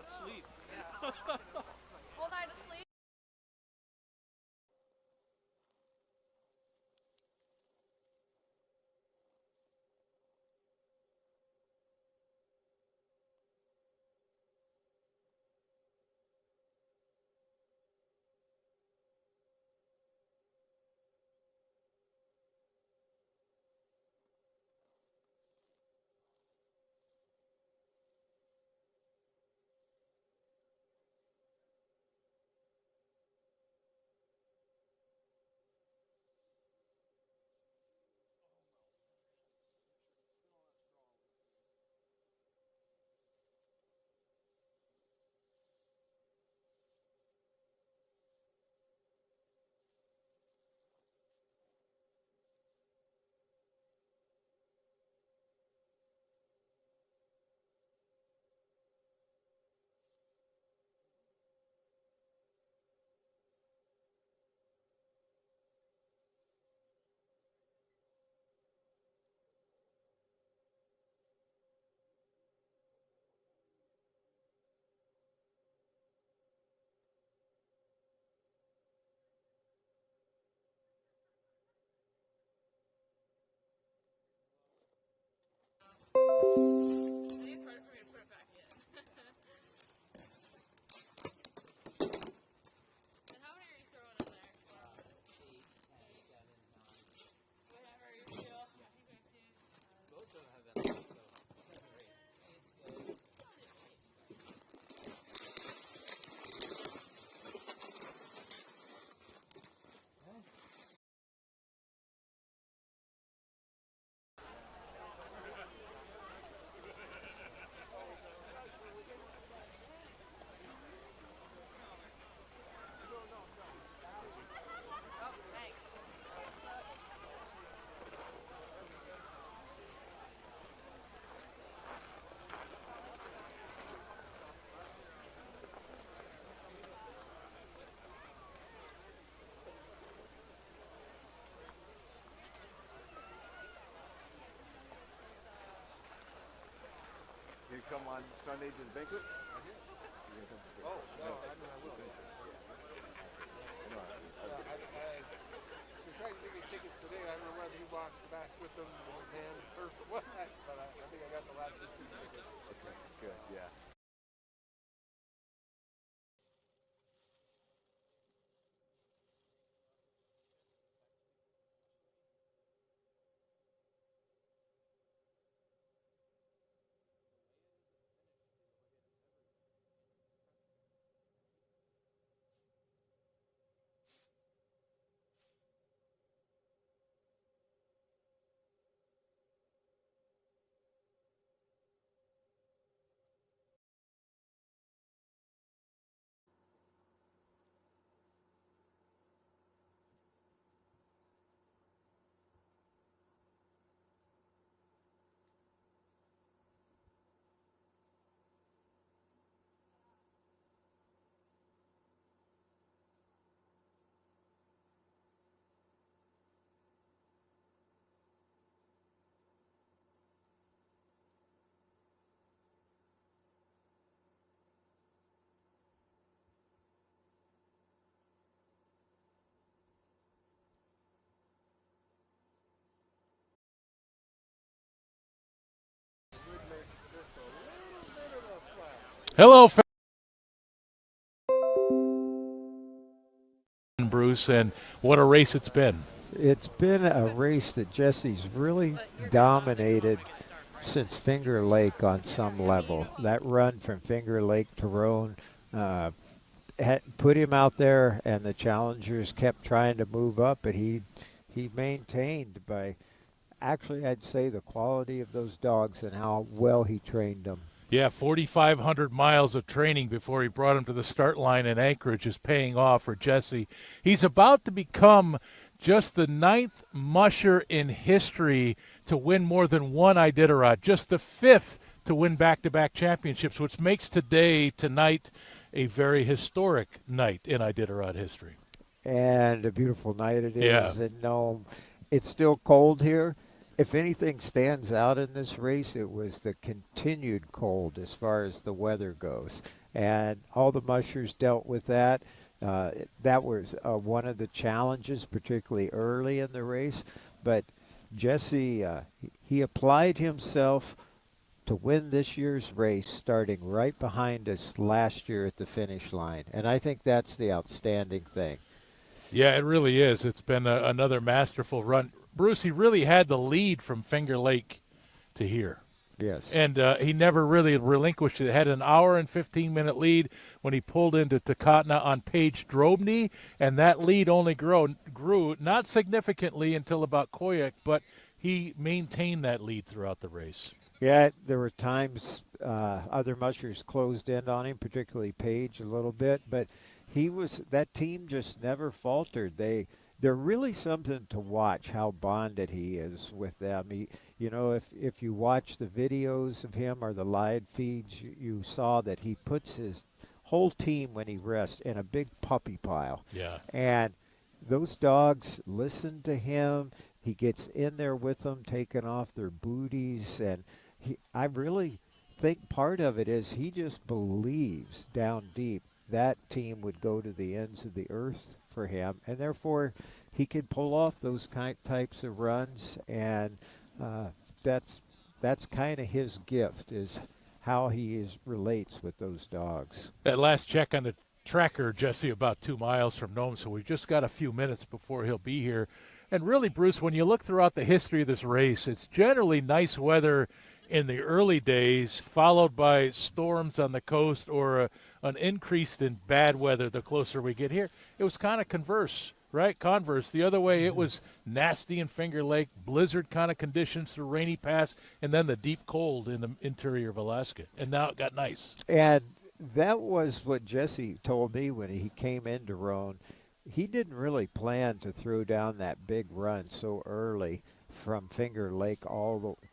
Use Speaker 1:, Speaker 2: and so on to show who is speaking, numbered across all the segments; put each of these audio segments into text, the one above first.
Speaker 1: night sleep.
Speaker 2: Yeah. Full night of sleep. It's hard for me to put it back in. And how many are you throwing in there? 8, 10, 7, 9. Whatever you feel. Yeah. I think I see.
Speaker 1: Most of them have that, so 7 or 8. It's good.
Speaker 2: Oh, thanks.
Speaker 3: You come on Sunday to the banquet?
Speaker 1: Oh, no, I mean, I will.
Speaker 4: He tried to give me tickets today. I don't know whether he walked back with them in his hand first or what, but I think I got the last 2 tickets.
Speaker 3: Okay, good, yeah.
Speaker 5: Hello, Bruce, and what a race it's been.
Speaker 6: It's been a race that Jesse's really dominated since Finger Lake on some level. That run from Finger Lake to Roan had put him out there, and the challengers kept trying to move up, but he maintained by, actually I'd say, the quality of those dogs and how well he trained them.
Speaker 5: Yeah, 4,500 miles of training before he brought him to the start line in Anchorage is paying off for Jesse. He's about to become just the 9th musher in history to win more than one Iditarod, just the 5th to win back-to-back championships, which makes tonight, a very historic night in Iditarod history.
Speaker 6: And a beautiful night it is.
Speaker 5: Yeah.
Speaker 6: And no, it's still cold here. If anything stands out in this race, it was the continued cold as far as the weather goes. and all the mushers dealt with that. That was one of the challenges, particularly early in the race. But Jesse, he applied himself to win this year's race, starting right behind us last year at the finish line. And I think that's the outstanding thing.
Speaker 5: Yeah, it really is. It's been another masterful run. Bruce, he really had the lead from Finger Lake to here.
Speaker 6: Yes.
Speaker 5: And he never really relinquished it. Had an hour and 15-minute lead when he pulled into Takatna on Page Drobny, and that lead only grew not significantly until about Koyak, but he maintained that lead throughout the race.
Speaker 6: Yeah, there were times other mushers closed in on him, particularly Page a little bit, but that team just never faltered. They're really something to watch, how bonded he is with them. If you watch the videos of him or the live feeds, you saw that he puts his whole team when he rests in a big puppy pile.
Speaker 5: Yeah.
Speaker 6: And those dogs listen to him. He gets in there with them, taking off their booties, and I really think part of it is he just believes down deep that team would go to the ends of the earth for him, and therefore he could pull off those types of runs, and that's kind of his gift, is how he relates with those dogs.
Speaker 5: That last check on the tracker, Jesse, about 2 miles from Nome, so we've just got a few minutes before he'll be here. And really, Bruce, when you look throughout the history of this race, it's generally nice weather in the early days, followed by storms on the coast or an increase in bad weather the closer we get here. It was kind of converse, right? Converse. The other way, it was nasty in Finger Lake, blizzard kind of conditions through Rainy Pass, and then the deep cold in the interior of Alaska. And now it got nice.
Speaker 6: And that was what Jesse told me when he came into Roan. He didn't really plan to throw down that big run so early from Finger Lake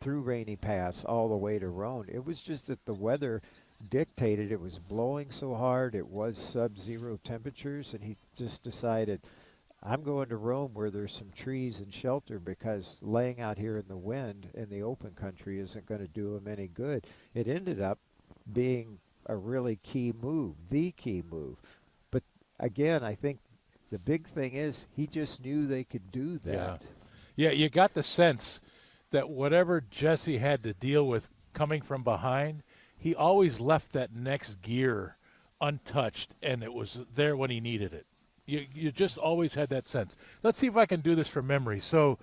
Speaker 6: through Rainy Pass all the way to Roan. It was just that the weather dictated. It was blowing so hard. It was sub-zero temperatures, and he just decided, I'm going to Roan where there's some trees and shelter, because laying out here in the wind in the open country isn't going to do him any good. It ended up being a really key move, the key move. But again, I think the big thing is he just knew they could do that.
Speaker 5: Yeah, you got the sense that whatever Jesse had to deal with coming from behind, he always left that next gear untouched, and it was there when he needed it. You just always had that sense. Let's see if I can do this from memory. So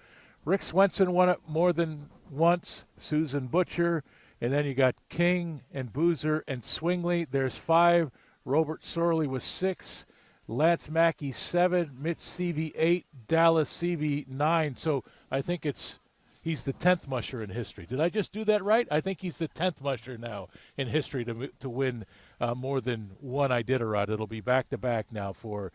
Speaker 5: Rick Swenson won it more than once, Susan Butcher, and then you got King and Boozer and Swingley. There's 5. Robert Sorley was 6. Lance Mackey 7, Mitch Seavey 8, Dallas Seavey 9. So I think he's the 10th musher in history. Did I just do that right? I think he's the 10th musher now in history to win more than one Iditarod. It'll be back-to-back now for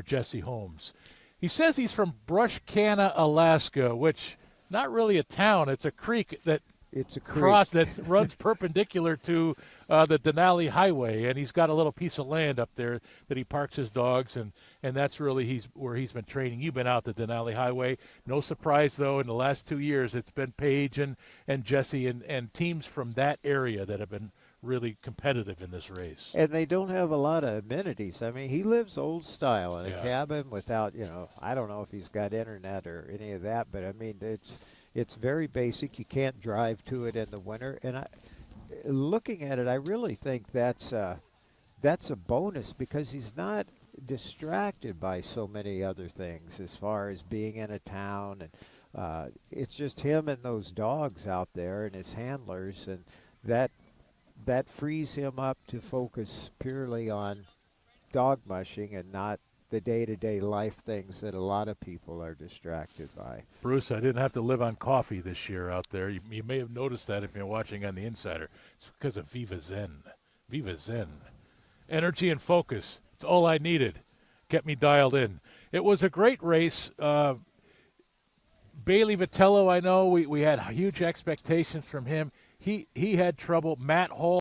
Speaker 5: Jesse Holmes. He says he's from Brushkana, Alaska, which not really a town. It's a creek that runs perpendicular to the Denali Highway, and he's got a little piece of land up there that he parks his dogs, and that's really where he's been training. You've been out the Denali Highway. No surprise, though, in the last 2 years, it's been Paige and Jesse and teams from that area that have been really competitive in this race.
Speaker 6: And they don't have a lot of amenities. I mean, he lives old style in a cabin without, I don't know if he's got internet or any of that, but I mean, it's very basic. You can't drive to it in the winter. And looking at it, I really think that's a bonus, because he's not distracted by so many other things as far as being in a town. And it's just him and those dogs out there and his handlers, and that frees him up to focus purely on dog mushing and not the day-to-day life things that a lot of people are distracted by.
Speaker 5: Bruce, I didn't have to live on coffee this year out there. You may have noticed that if you're watching on the Insider. It's because of Viva Zen. Viva Zen. Energy and focus. It's all I needed. Kept me dialed in. It was a great race. Bailey Vitello, I know we had huge expectations from him. He had trouble. Matt Hall